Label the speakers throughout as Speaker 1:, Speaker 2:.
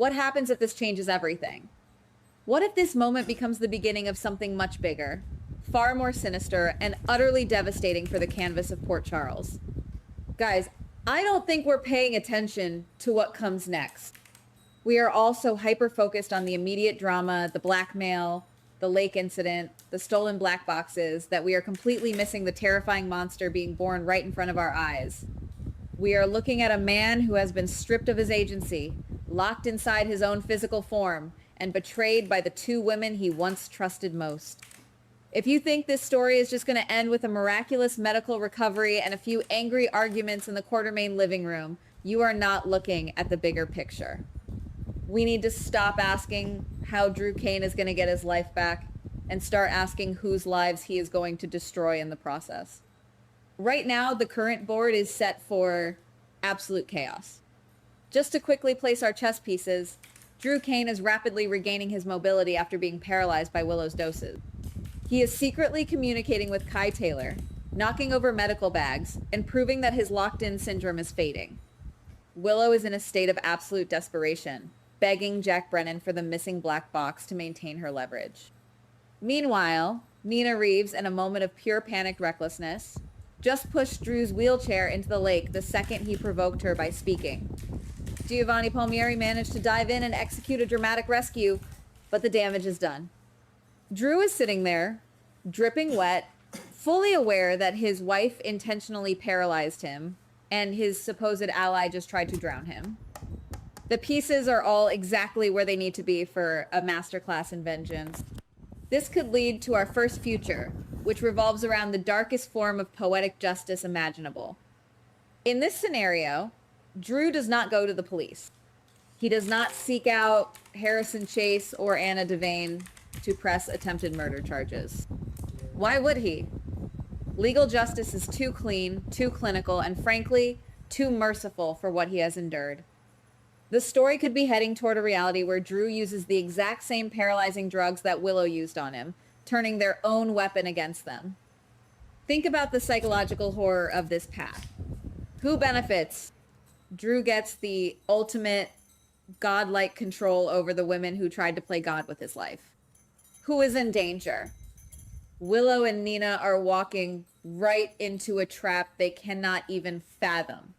Speaker 1: What happens if this changes everything? What if this moment becomes the beginning of something much bigger, far more sinister, and utterly devastating for the canvas of Port Charles? Guys, I don't think we're paying attention to what comes next. We are all so hyper-focused on the immediate drama, the blackmail, the lake incident, the stolen black boxes, that we are completely missing the terrifying monster being born right in front of our eyes. We are looking at a man who has been stripped of his agency, locked inside his own physical form, and betrayed by the two women he once trusted most. If you think this story is just going to end with a miraculous medical recovery and a few angry arguments in the Quartermain living room, you are not looking at the bigger picture. We need to stop asking how Drew Kane is going to get his life back and start asking whose lives he is going to destroy in the process. Right now, the current board is set for absolute chaos. Just to quickly place our chess pieces, Drew Kane is rapidly regaining his mobility after being paralyzed by Willow's doses. He is secretly communicating with Kai Taylor, knocking over medical bags, and proving that his locked-in syndrome is fading. Willow is in a state of absolute desperation, begging Jack Brennan for the missing black box to maintain her leverage. Meanwhile, Nina Reeves, in a moment of pure panicked recklessness, just pushed Drew's wheelchair into the lake the second he provoked her by speaking. Giovanni Palmieri managed to dive in and execute a dramatic rescue, but the damage is done. Drew is sitting there, dripping wet, fully aware that his wife intentionally paralyzed him, and his supposed ally just tried to drown him. The pieces are all exactly where they need to be for a masterclass in vengeance. This could lead to our first future, which revolves around the darkest form of poetic justice imaginable. In this scenario, Drew does not go to the police. He does not seek out Harrison Chase or Anna Devane to press attempted murder charges. Why would he? Legal justice is too clean, too clinical, and frankly, too merciful for what he has endured. The story could be heading toward a reality where Drew uses the exact same paralyzing drugs that Willow used on him, turning their own weapon against them. Think about the psychological horror of this path. Who benefits? Drew gets the ultimate godlike control over the women who tried to play God with his life. Who is in danger? Willow and Nina are walking right into a trap they cannot even fathom.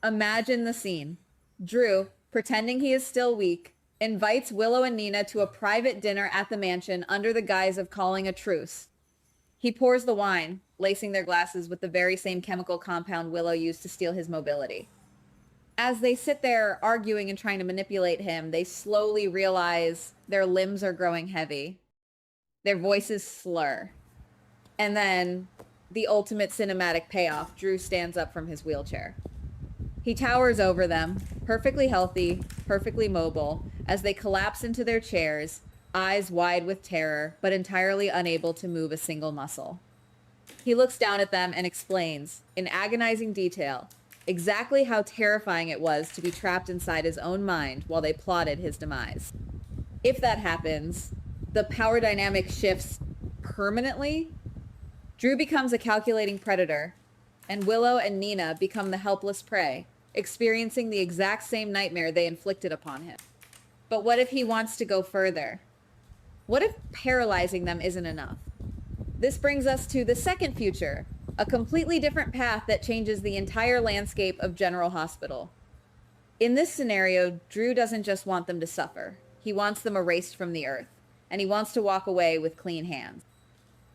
Speaker 1: Imagine the scene. Drew, pretending he is still weak, invites Willow and Nina to a private dinner at the mansion under the guise of calling a truce. He pours the wine, lacing their glasses with the very same chemical compound Willow used to steal his mobility. As they sit there arguing and trying to manipulate him, they slowly realize their limbs are growing heavy. Their voices slur. And then, the ultimate cinematic payoff, Drew stands up from his wheelchair. He towers over them, perfectly healthy, perfectly mobile, as they collapse into their chairs, eyes wide with terror, but entirely unable to move a single muscle. He looks down at them and explains, in agonizing detail, exactly how terrifying it was to be trapped inside his own mind while they plotted his demise. If that happens, the power dynamic shifts permanently. Drew becomes a calculating predator, and Willow and Nina become the helpless prey, experiencing the exact same nightmare they inflicted upon him. But what if he wants to go further? What if paralyzing them isn't enough? This brings us to the second future, a completely different path that changes the entire landscape of General Hospital. In this scenario, Drew doesn't just want them to suffer. He wants them erased from the earth, and he wants to walk away with clean hands.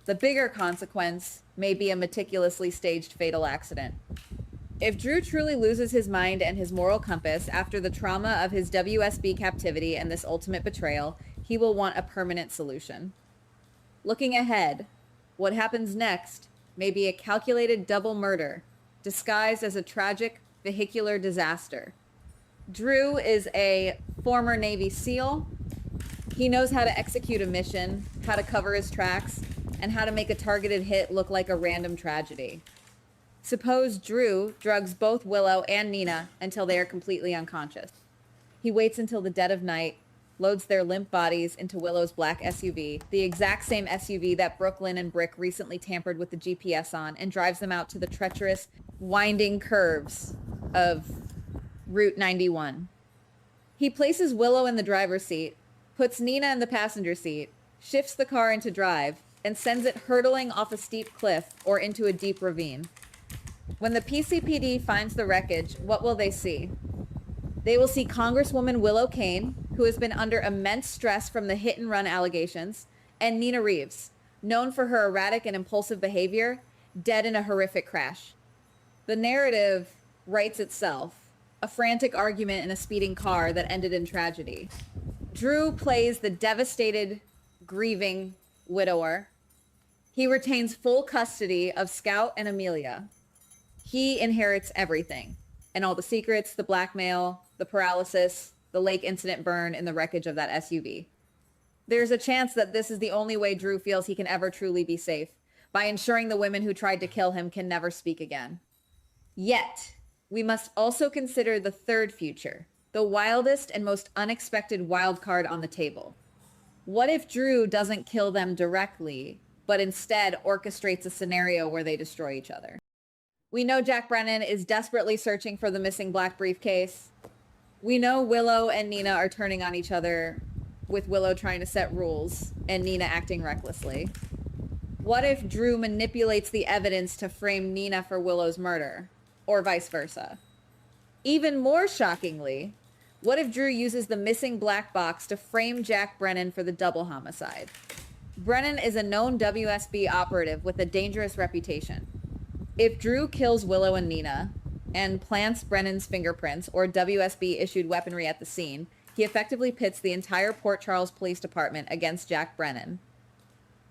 Speaker 1: The bigger consequence may be a meticulously staged fatal accident. If Drew truly loses his mind and his moral compass after the trauma of his WSB captivity and this ultimate betrayal, he will want a permanent solution. Looking ahead, what happens next may be a calculated double murder, disguised as a tragic vehicular disaster. Drew is a former Navy SEAL. He knows how to execute a mission, how to cover his tracks, and how to make a targeted hit look like a random tragedy. Suppose Drew drugs both Willow and Nina until they are completely unconscious. He waits until the dead of night, loads their limp bodies into Willow's black SUV, the exact same SUV that Brooklyn and Brick recently tampered with the GPS on, and drives them out to the treacherous, winding curves of Route 91. He places Willow in the driver's seat, puts Nina in the passenger seat, shifts the car into drive, and sends it hurtling off a steep cliff or into a deep ravine. When the PCPD finds the wreckage, what will they see? They will see Congresswoman Willow Kane, who has been under immense stress from the hit-and-run allegations, and Nina Reeves, known for her erratic and impulsive behavior, dead in a horrific crash. The narrative writes itself, a frantic argument in a speeding car that ended in tragedy. Drew plays the devastated, grieving widower. He retains full custody of Scout and Amelia. He inherits everything, and all the secrets, the blackmail, the paralysis, the lake incident burn in the wreckage of that SUV. There's a chance that this is the only way Drew feels he can ever truly be safe, by ensuring the women who tried to kill him can never speak again. Yet, we must also consider the third future, the wildest and most unexpected wild card on the table. What if Drew doesn't kill them directly, but instead orchestrates a scenario where they destroy each other? We know Jack Brennan is desperately searching for the missing black briefcase. We know Willow and Nina are turning on each other, with Willow trying to set rules and Nina acting recklessly. What if Drew manipulates the evidence to frame Nina for Willow's murder, or vice versa? Even more shockingly, what if Drew uses the missing black box to frame Jack Brennan for the double homicide? Brennan is a known WSB operative with a dangerous reputation. If Drew kills Willow and Nina and plants Brennan's fingerprints or WSB-issued weaponry at the scene, he effectively pits the entire Port Charles Police Department against Jack Brennan.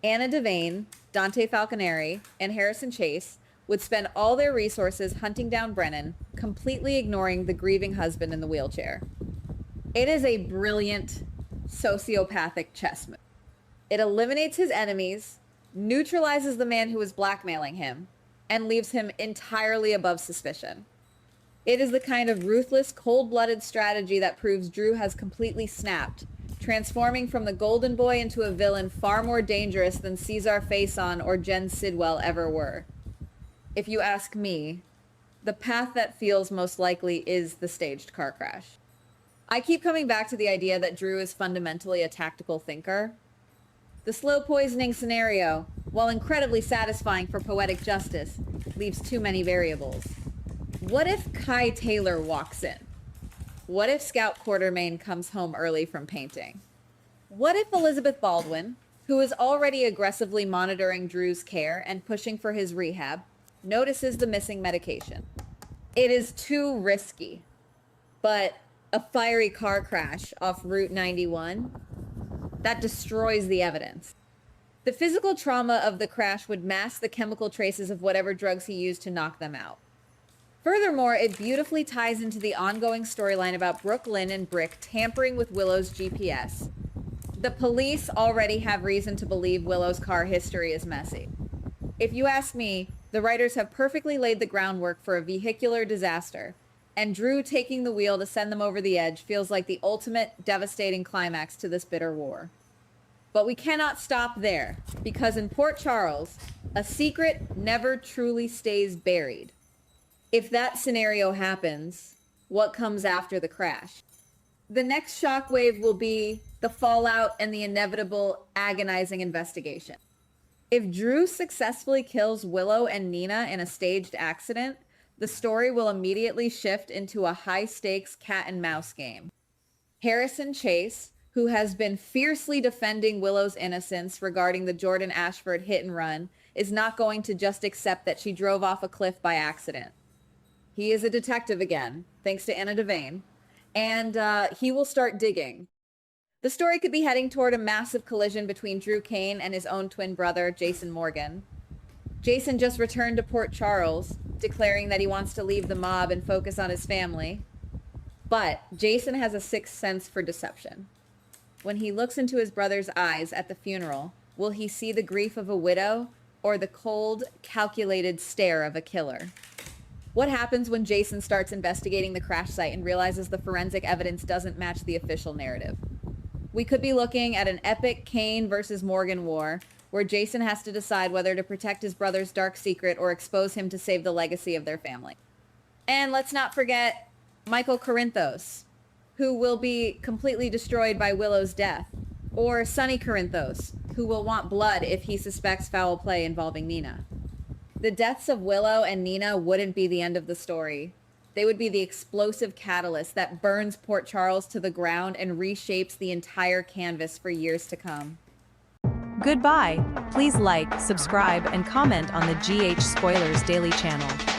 Speaker 1: Anna Devane, Dante Falconeri, and Harrison Chase would spend all their resources hunting down Brennan, completely ignoring the grieving husband in the wheelchair. It is a brilliant, sociopathic chess move. It eliminates his enemies, neutralizes the man who was blackmailing him, and leaves him entirely above suspicion. It is the kind of ruthless, cold-blooded strategy that proves Drew has completely snapped, transforming from the golden boy into a villain far more dangerous than Cesar Faison or Jen Sidwell ever were. If you ask me, the path that feels most likely is the staged car crash. I keep coming back to the idea that Drew is fundamentally a tactical thinker. The slow poisoning scenario, while incredibly satisfying for poetic justice, leaves too many variables. What if Kai Taylor walks in? What if Scout Quartermain comes home early from painting? What if Elizabeth Baldwin, who is already aggressively monitoring Drew's care and pushing for his rehab, notices the missing medication? It is too risky, but a fiery car crash off Route 91, that destroys the evidence. The physical trauma of the crash would mask the chemical traces of whatever drugs he used to knock them out. Furthermore, it beautifully ties into the ongoing storyline about Brooke Lynn and Brick tampering with Willow's GPS. The police already have reason to believe Willow's car history is messy. If you ask me, the writers have perfectly laid the groundwork for a vehicular disaster, and Drew taking the wheel to send them over the edge feels like the ultimate devastating climax to this bitter war. But we cannot stop there, because in Port Charles, a secret never truly stays buried. If that scenario happens, what comes after the crash? The next shockwave will be the fallout and the inevitable agonizing investigation. If Drew successfully kills Willow and Nina in a staged accident, the story will immediately shift into a high-stakes cat-and-mouse game. Harrison Chase, who has been fiercely defending Willow's innocence regarding the Jordan Ashford hit-and-run, is not going to just accept that she drove off a cliff by accident. He is a detective again, thanks to Anna Devane, and he will start digging. The story could be heading toward a massive collision between Drew Kane and his own twin brother, Jason Morgan. Jason just returned to Port Charles, declaring that he wants to leave the mob and focus on his family. But Jason has a sixth sense for deception. When he looks into his brother's eyes at the funeral, will he see the grief of a widow or the cold, calculated stare of a killer? What happens when Jason starts investigating the crash site and realizes the forensic evidence doesn't match the official narrative? We could be looking at an epic Kane versus Morgan war, where Jason has to decide whether to protect his brother's dark secret or expose him to save the legacy of their family. And let's not forget Michael Corinthos, who will be completely destroyed by Willow's death, or Sonny Corinthos, who will want blood if he suspects foul play involving Nina. The deaths of Willow and Nina wouldn't be the end of the story. They would be the explosive catalyst that burns Port Charles to the ground and reshapes the entire canvas for years to come.
Speaker 2: Goodbye. Please like, subscribe, and comment on the GH Spoilers Daily channel.